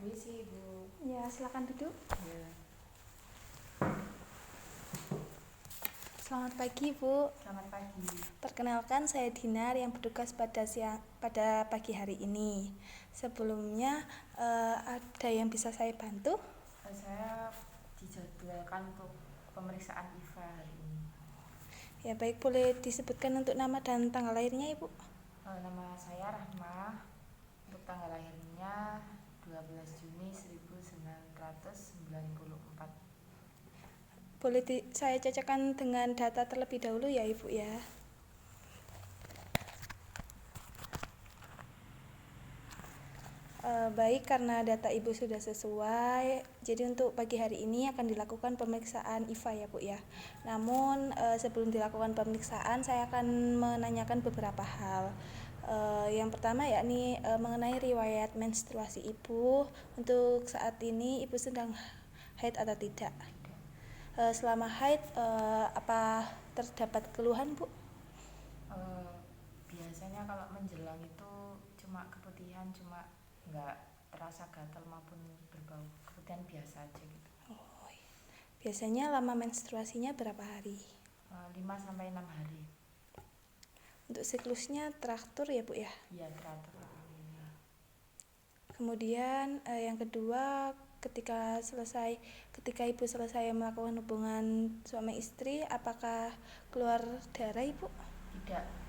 Permisi, Bu. Ya, silakan duduk. Ya, Selamat pagi, Bu. selamat pagi. Perkenalkan, saya Dinar yang bertugas pada pagi hari ini. Sebelumnya, ada yang bisa saya bantu? Saya dijadwalkan untuk pemeriksaan IVA hari ini. Ya, baik, boleh disebutkan untuk nama dan tanggal lahirnya, Ibu? Nama saya Rahma. Untuk tanggal lahirnya 12 Juni 1994. Boleh saya cocokkan dengan data terlebih dahulu ya, Ibu ya. Baik, karena data Ibu sudah sesuai, jadi untuk pagi hari ini akan dilakukan pemeriksaan IVA ya, Bu ya. Namun sebelum dilakukan pemeriksaan, saya akan menanyakan beberapa hal. Yang pertama yakni mengenai riwayat menstruasi Ibu. Untuk saat ini Ibu sedang haid atau tidak? Selama haid apa terdapat keluhan, Bu? Biasanya kalau menjelang itu cuma keputihan, cuma nggak terasa gatal maupun berbau. Keputihan biasa aja gitu. Oh, biasanya lama menstruasinya berapa hari? 5-6 hari. Untuk siklusnya teratur ya, Bu ya? Iya, teratur. Kemudian yang kedua, ketika Ibu selesai melakukan hubungan suami istri, apakah keluar darah, Ibu? Tidak.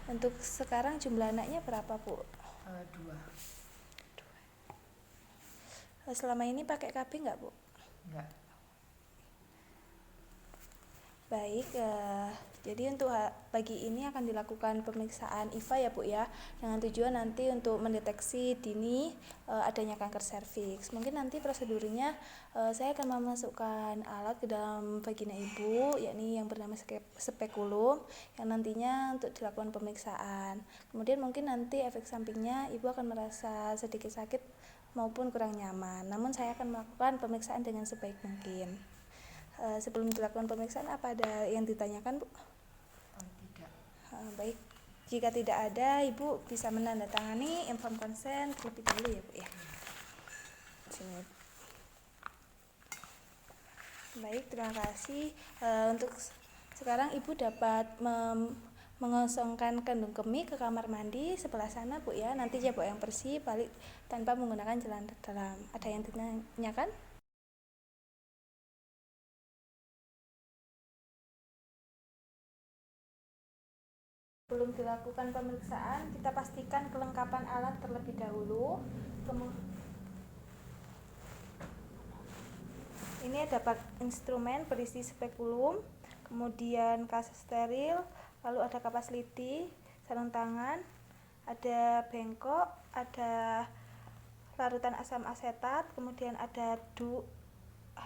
Untuk sekarang jumlah anaknya berapa, Bu? 2. Selama ini pakai KB nggak, Bu? Enggak. Baik, jadi untuk pagi ini akan dilakukan pemeriksaan IVA ya, Bu ya, dengan tujuan nanti untuk mendeteksi dini adanya kanker serviks. Mungkin nanti prosedurnya saya akan memasukkan alat ke dalam vagina Ibu, yakni yang bernama spekulum, yang nantinya untuk dilakukan pemeriksaan. Kemudian mungkin nanti efek sampingnya Ibu akan merasa sedikit sakit maupun kurang nyaman. Namun saya akan melakukan pemeriksaan dengan sebaik mungkin. Sebelum dilakukan pemeriksaan, apa ada yang ditanyakan, Bu? Tidak. Baik, jika tidak ada, Ibu bisa menandatangani inform consent terlebih dahulu ya, Bu ya. Sini. Baik, terima kasih. Untuk sekarang Ibu dapat mengosongkan kandung kemih ke kamar mandi sebelah sana, Bu ya. Nanti bawa yang bersih, balik tanpa menggunakan jalan dalam. Ada yang ditanyakan? Sebelum dilakukan pemeriksaan, kita pastikan kelengkapan alat terlebih dahulu. Ini dapat instrumen berisi spekulum, kemudian kasus steril, lalu ada kapas lidi, sarung tangan, ada bengkok, ada larutan asam asetat, kemudian ada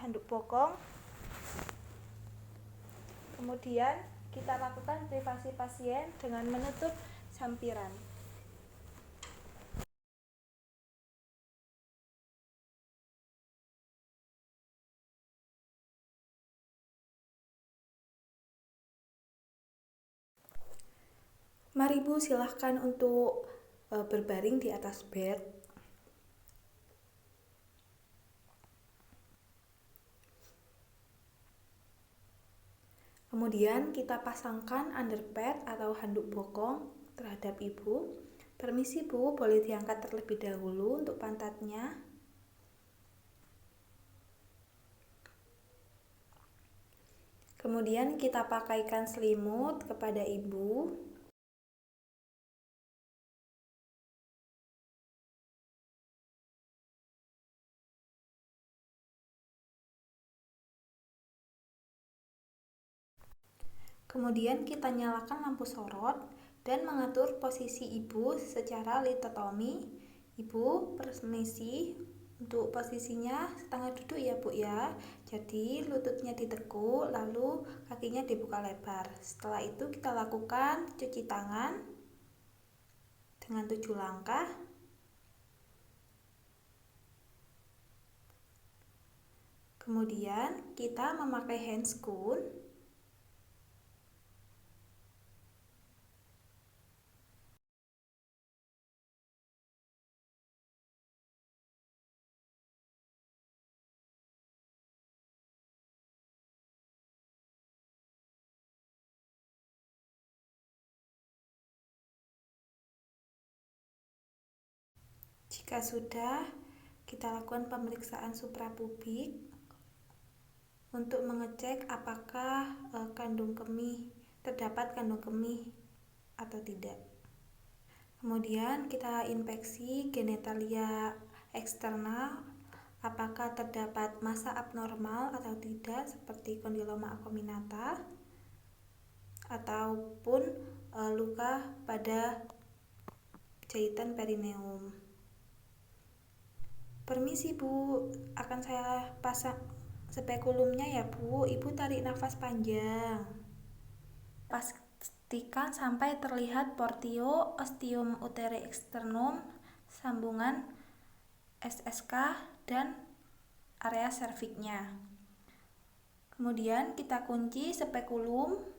handuk bokong. Kemudian kita lakukan privasi pasien dengan menutup sampiran. Mari Bu, silahkan untuk berbaring di atas bed. Kemudian kita pasangkan underpad atau handuk bokong terhadap Ibu. Permisi Bu, boleh diangkat terlebih dahulu untuk pantatnya. Kemudian kita pakaikan selimut kepada Ibu. Kemudian kita nyalakan lampu sorot dan mengatur posisi Ibu secara litotomi. Ibu, permisi untuk posisinya setengah duduk ya, Bu ya. Jadi lututnya ditekuk, lalu kakinya dibuka lebar. Setelah itu kita lakukan cuci tangan dengan 7 langkah. Kemudian kita memakai handscoon. Jika sudah, kita lakukan pemeriksaan suprapubik untuk mengecek apakah terdapat kandung kemih atau tidak. Kemudian kita inspeksi genitalia eksternal, apakah terdapat massa abnormal atau tidak seperti kondiloma acuminata ataupun luka pada jahitan perineum. Permisi Bu, akan saya pasang spekulumnya ya Bu. Ibu tarik nafas panjang. Pastikan sampai terlihat portio ostium uteri externum, sambungan SSK dan area serviknya. Kemudian kita kunci spekulum.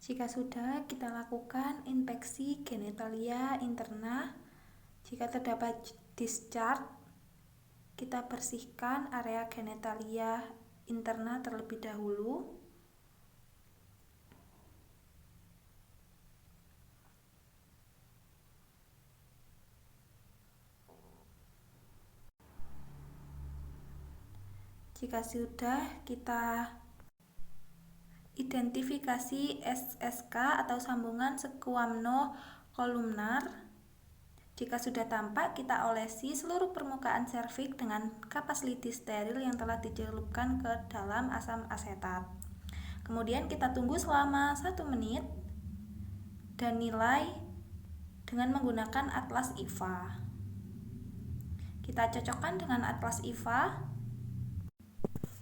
Jika sudah, kita lakukan inspeksi genitalia interna. Jika terdapat discharge, kita bersihkan area genitalia interna terlebih dahulu. Jika sudah, kita identifikasi SSK atau sambungan sekuamno-kolumnar. Jika sudah tampak, kita olesi seluruh permukaan serviks dengan kapas lidi steril yang telah dicelupkan ke dalam asam asetat. Kemudian kita tunggu selama 1 menit dan nilai dengan menggunakan atlas IVA. Kita cocokkan dengan atlas IVA.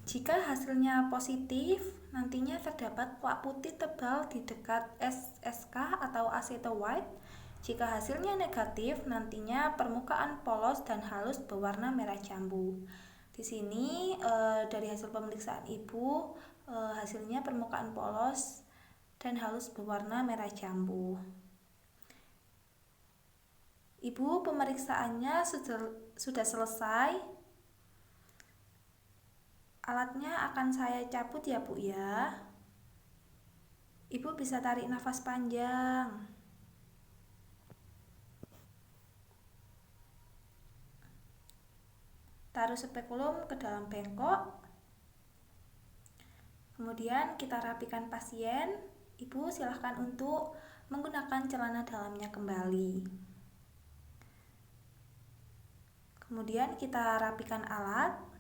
Jika hasilnya positif, nantinya terdapat kuak putih tebal di dekat SSK atau aceto white. Jika hasilnya negatif, nantinya permukaan polos dan halus berwarna merah jambu. Di sini dari hasil pemeriksaan Ibu, hasilnya permukaan polos dan halus berwarna merah jambu. Ibu, pemeriksaannya sudah selesai. Alatnya akan saya cabut ya Bu ya. Ibu bisa tarik nafas panjang. Taruh spekulum ke dalam bengkok. Kemudian kita rapikan pasien. Ibu silahkan untuk menggunakan celana dalamnya kembali. Kemudian kita rapikan alat.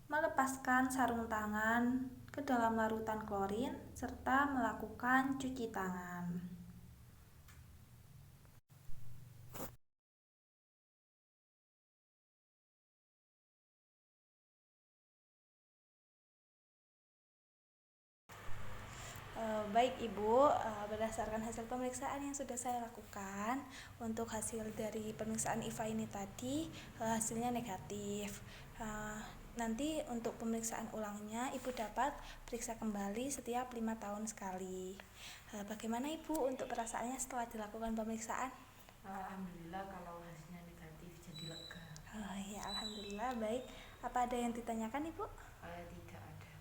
Melepaskan sarung tangan ke dalam larutan klorin serta melakukan cuci tangan. Baik Ibu, berdasarkan hasil pemeriksaan yang sudah saya lakukan, untuk hasil dari pemeriksaan IVA ini tadi hasilnya negatif. Nanti untuk pemeriksaan ulangnya Ibu dapat periksa kembali setiap 5 tahun sekali. Bagaimana Ibu untuk perasaannya setelah dilakukan pemeriksaan? Alhamdulillah kalau hasilnya negatif jadi lega. Ya alhamdulillah, baik. Apa ada yang ditanyakan Ibu? Tidak ada.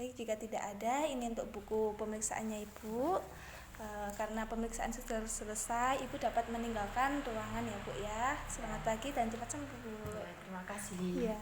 Baik, jika tidak ada, ini untuk buku pemeriksaannya Ibu. Karena pemeriksaan sudah selesai, Ibu dapat meninggalkan ruangan ya Bu ya. Selamat pagi dan cepat sembuh. Ya, terima kasih. Ya.